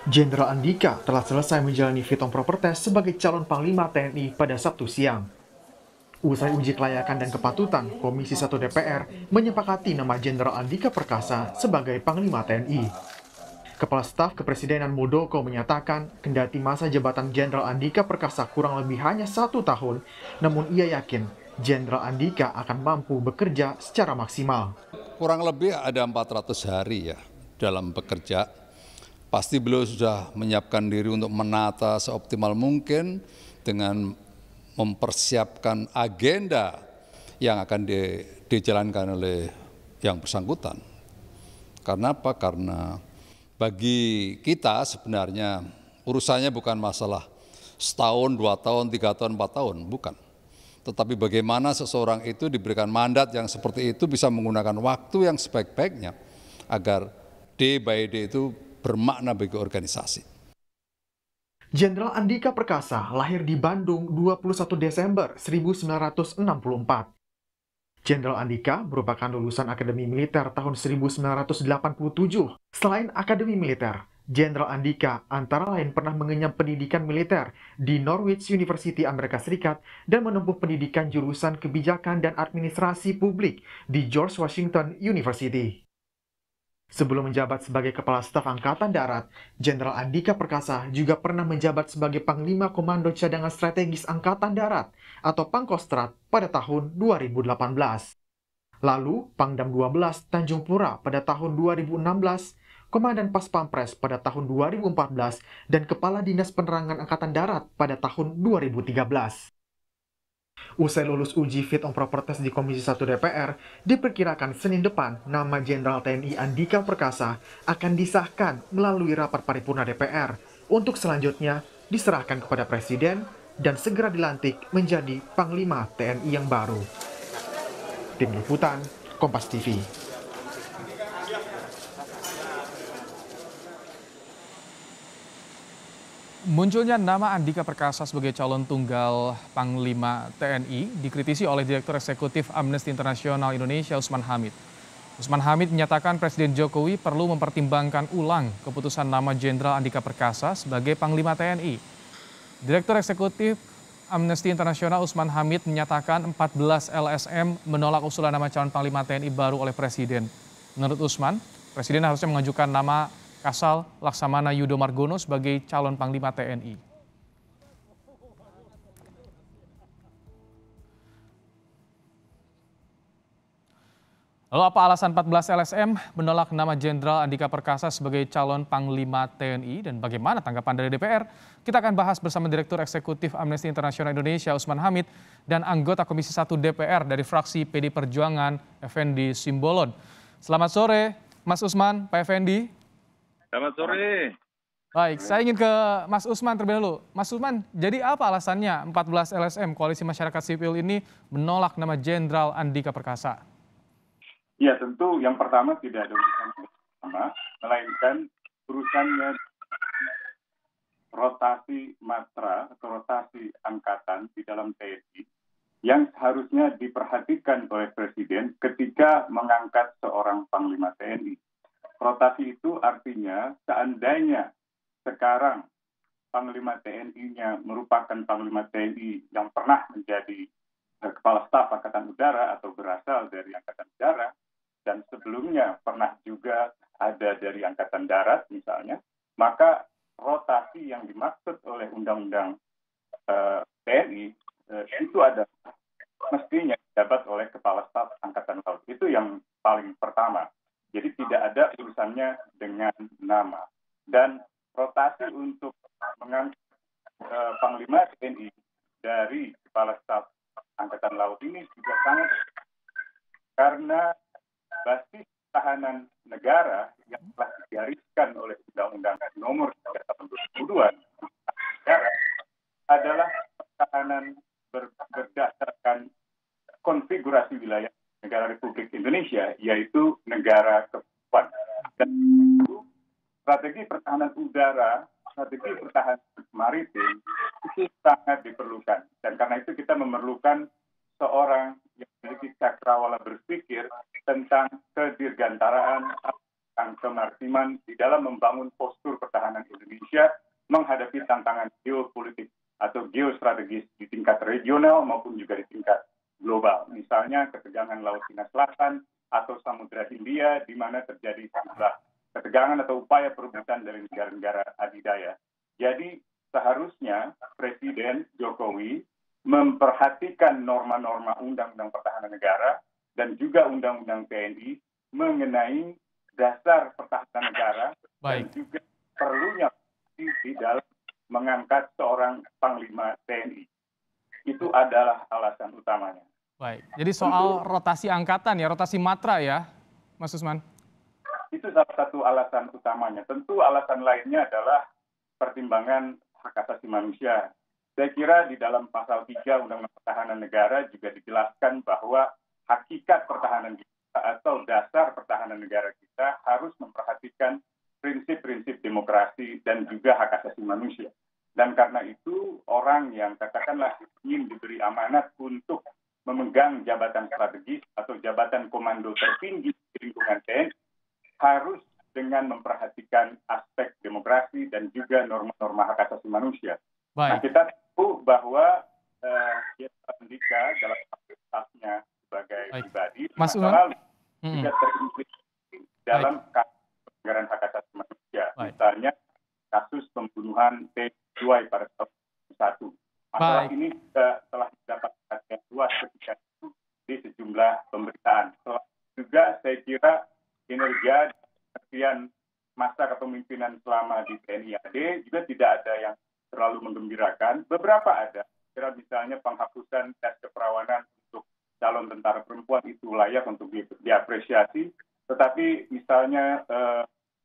Jenderal Andika telah selesai menjalani fit and proper test sebagai calon Panglima TNI pada Sabtu siang. Usai uji kelayakan dan kepatutan, Komisi 1 DPR menyepakati nama Jenderal Andika Perkasa sebagai Panglima TNI. Kepala Staf Kepresidenan Muldoko menyatakan, kendati masa jabatan Jenderal Andika Perkasa kurang lebih hanya 1 tahun, namun ia yakin Jenderal Andika akan mampu bekerja secara maksimal. Kurang lebih ada 400 hari ya dalam bekerja. Pasti beliau sudah menyiapkan diri untuk menata seoptimal mungkin dengan mempersiapkan agenda yang akan dijalankan oleh yang bersangkutan. Karena apa? Karena bagi kita sebenarnya urusannya bukan masalah setahun, 2 tahun, 3 tahun, 4 tahun, bukan. Tetapi bagaimana seseorang itu diberikan mandat yang seperti itu bisa menggunakan waktu yang sebaik-baiknya agar day by day itu bermakna bagi organisasi. Jenderal Andika Perkasa lahir di Bandung 21 Desember 1964. Jenderal Andika merupakan lulusan Akademi Militer tahun 1987. Selain Akademi Militer, Jenderal Andika antara lain pernah mengenyam pendidikan militer di Norwich University Amerika Serikat dan menempuh pendidikan jurusan kebijakan dan administrasi publik di George Washington University. Sebelum menjabat sebagai Kepala Staf Angkatan Darat, Jenderal Andika Perkasa juga pernah menjabat sebagai Panglima Komando Cadangan Strategis Angkatan Darat atau Pangkostrat pada tahun 2018. Lalu, Pangdam 12 Tanjung Pura pada tahun 2016, Komandan Pas Pampres pada tahun 2014, dan Kepala Dinas Penerangan Angkatan Darat pada tahun 2013. Usai lulus uji fit and proper test di Komisi 1 DPR, diperkirakan Senin depan nama Jenderal TNI Andika Perkasa akan disahkan melalui rapat paripurna DPR untuk selanjutnya diserahkan kepada Presiden dan segera dilantik menjadi Panglima TNI yang baru. Tim Liputan, Kompas TV. Munculnya nama Andika Perkasa sebagai calon tunggal Panglima TNI dikritisi oleh Direktur Eksekutif Amnesty International Indonesia Usman Hamid. Usman Hamid menyatakan Presiden Jokowi perlu mempertimbangkan ulang keputusan nama Jenderal Andika Perkasa sebagai Panglima TNI. Direktur Eksekutif Amnesty International Usman Hamid menyatakan 14 LSM menolak usulan nama calon Panglima TNI baru oleh Presiden. Menurut Usman, Presiden harusnya mengajukan nama Kasal Laksamana Yudo Margono sebagai calon Panglima TNI. Lalu apa alasan 14 LSM menolak nama Jenderal Andika Perkasa sebagai calon Panglima TNI dan bagaimana tanggapan dari DPR? Kita akan bahas bersama Direktur Eksekutif Amnesty International Indonesia Usman Hamid dan anggota Komisi 1 DPR dari fraksi PD Perjuangan Effendi Simbolon. Selamat sore Mas Usman, Pak Effendi. Selamat sore. Baik, saya ingin ke Mas Usman terlebih dahulu. Mas Usman, jadi apa alasannya 14 LSM Koalisi Masyarakat Sipil ini menolak nama Jenderal Andika Perkasa? Ya tentu yang pertama tidak ada urusan sama, melainkan urusannya rotasi matra atau rotasi angkatan di dalam TNI yang seharusnya diperhatikan oleh Presiden ketika mengangkat seorang Panglima TNI. Rotasi itu artinya seandainya sekarang Panglima TNI-nya merupakan Panglima TNI yang pernah menjadi Kepala Staf Angkatan Udara atau berasal dari Angkatan Udara, dan sebelumnya pernah juga ada dari Angkatan Darat misalnya, maka rotasi yang dimaksud oleh Undang-Undang TNI itu ada mestinya dijabat oleh Kepala Staf Angkatan Laut. Itu yang paling pertama. Jadi tidak ada urusannya dengan nama. Dan rotasi untuk mengangkat Panglima TNI dari Kepala Staf Angkatan Laut ini juga sangat karena basis pertahanan negara yang telah digariskan oleh Undang-Undang Nomor 3 Tahun 2002 negara adalah pertahanan berdasarkan konfigurasi wilayah negara Republik Indonesia, yaitu negara kesatuan. Dan itu strategi pertahanan udara, strategi pertahanan maritim itu sangat diperlukan. Dan karena itu kita memerlukan seorang yang memiliki cakrawala berpikir tentang kedirgantaraan kemaritiman di dalam membangun postur pertahanan Indonesia menghadapi tantangan geopolitik atau geostrategis di tingkat regional maupun juga di tingkat global. Misalnya ketegangan Laut Cina Selatan atau Samudra Hindia di mana terjadi sejumlah ketegangan atau upaya perebutan dari negara-negara adidaya. Jadi seharusnya Presiden Jokowi memperhatikan norma-norma Undang-Undang Pertahanan Negara dan juga Undang-Undang TNI mengenai dasar pertahanan negara dan juga perlunya di dalam mengangkat seorang Panglima TNI. Itu adalah alasan utamanya. Baik, jadi soal rotasi angkatan ya, rotasi matra ya, Mas Usman? Itu salah satu alasan utamanya. Tentu alasan lainnya adalah pertimbangan hak asasi manusia. Saya kira di dalam pasal 3 Undang-Undang Pertahanan Negara juga dijelaskan bahwa hakikat pertahanan kita atau dasar pertahanan negara kita harus memperhatikan prinsip-prinsip demokrasi dan juga hak asasi manusia. Dan karena itu orang yang katakanlah ingin diberi amanat untuk memegang jabatan strategis atau jabatan komando tertinggi di lingkungan TNI harus dengan memperhatikan aspek demokrasi dan juga norma-norma hak asasi manusia. Nah, kita tahu bahwa Jenderal Andika dalam kapasitasnya sebagai pribadi Mas masa lalu juga terimplikasi dalam kasus pelanggaran hak asasi manusia. Misalnya kasus pembunuhan T2 pada tahun 2001. Masalah ini telah mendapat perhatian luas ketika itu di sejumlah pemberitaan. Juga saya kira kinerja dan masa kepemimpinan selama di TNI AD juga tidak ada yang terlalu menggembirakan. Beberapa ada. Kira misalnya penghapusan tes keperawanan untuk calon tentara perempuan itu layak untuk diapresiasi. Tetapi misalnya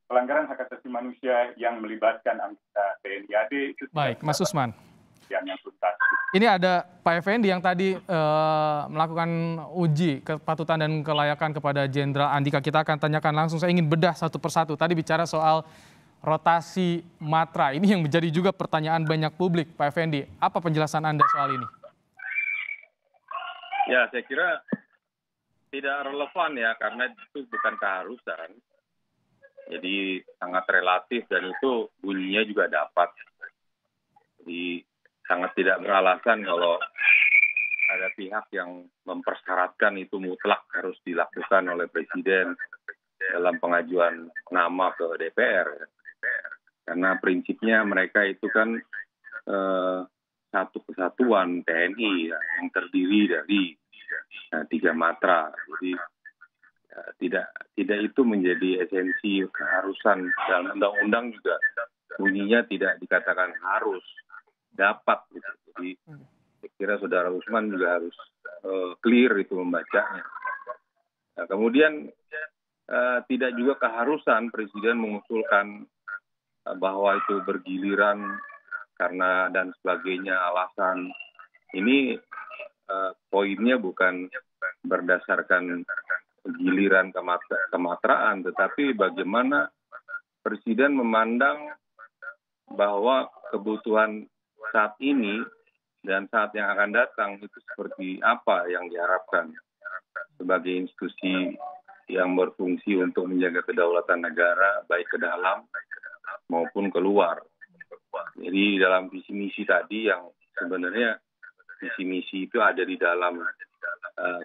pelanggaran hak asasi manusia yang melibatkan anggota TNI AD itu baik, Mas Usman. Yang tuntas. Ini ada Pak Effendi yang tadi melakukan uji kepatutan dan kelayakan kepada Jenderal Andika. Kita akan tanyakan langsung, saya ingin bedah satu persatu. Tadi bicara soal rotasi matra, ini yang menjadi juga pertanyaan banyak publik. Pak Effendi, apa penjelasan Anda soal ini? Ya, saya kira tidak relevan ya, karena itu bukan keharusan. Jadi sangat relatif dan itu bunyinya juga dapat. Jadi sangat tidak beralasan kalau ada pihak yang mempersyaratkan itu mutlak harus dilakukan oleh Presiden dalam pengajuan nama ke DPR. Karena prinsipnya mereka itu kan satu kesatuan TNI ya, yang terdiri dari 3 matra. Jadi tidak itu menjadi esensi keharusan dalam undang-undang juga bunyinya tidak dikatakan harus. Dapat gitu. Jadi saya kira Saudara Usman juga harus clear itu membacanya. Nah, kemudian tidak juga keharusan Presiden mengusulkan bahwa itu bergiliran karena dan sebagainya alasan. Ini poinnya bukan berdasarkan giliran kematraan, tetapi bagaimana Presiden memandang bahwa kebutuhan saat ini dan saat yang akan datang itu seperti apa yang diharapkan sebagai institusi yang berfungsi untuk menjaga kedaulatan negara baik ke dalam maupun keluar. Jadi dalam visi misi tadi yang sebenarnya visi misi itu ada di dalam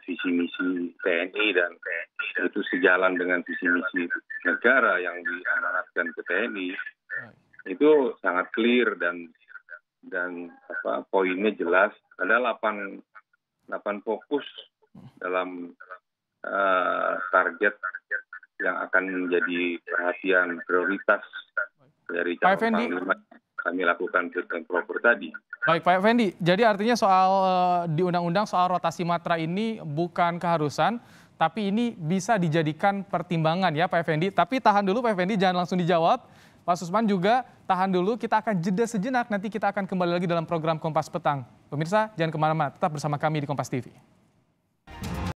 visi misi TNI dan itu sejalan dengan visi misi negara yang diamanatkan ke TNI, itu sangat clear dan poinnya jelas. Ada 8 fokus dalam target yang akan menjadi perhatian prioritas dari calon Panglima kami lakukan fit and proper tadi. Baik Pak Effendi, jadi artinya soal di undang-undang soal rotasi matra ini bukan keharusan, tapi ini bisa dijadikan pertimbangan ya Pak Effendi. Tapi tahan dulu Pak Effendi, jangan langsung dijawab. Pak Usman juga tahan dulu, kita akan jeda sejenak, nanti kita akan kembali lagi dalam program Kompas Petang. Pemirsa, jangan kemana-mana, tetap bersama kami di Kompas TV.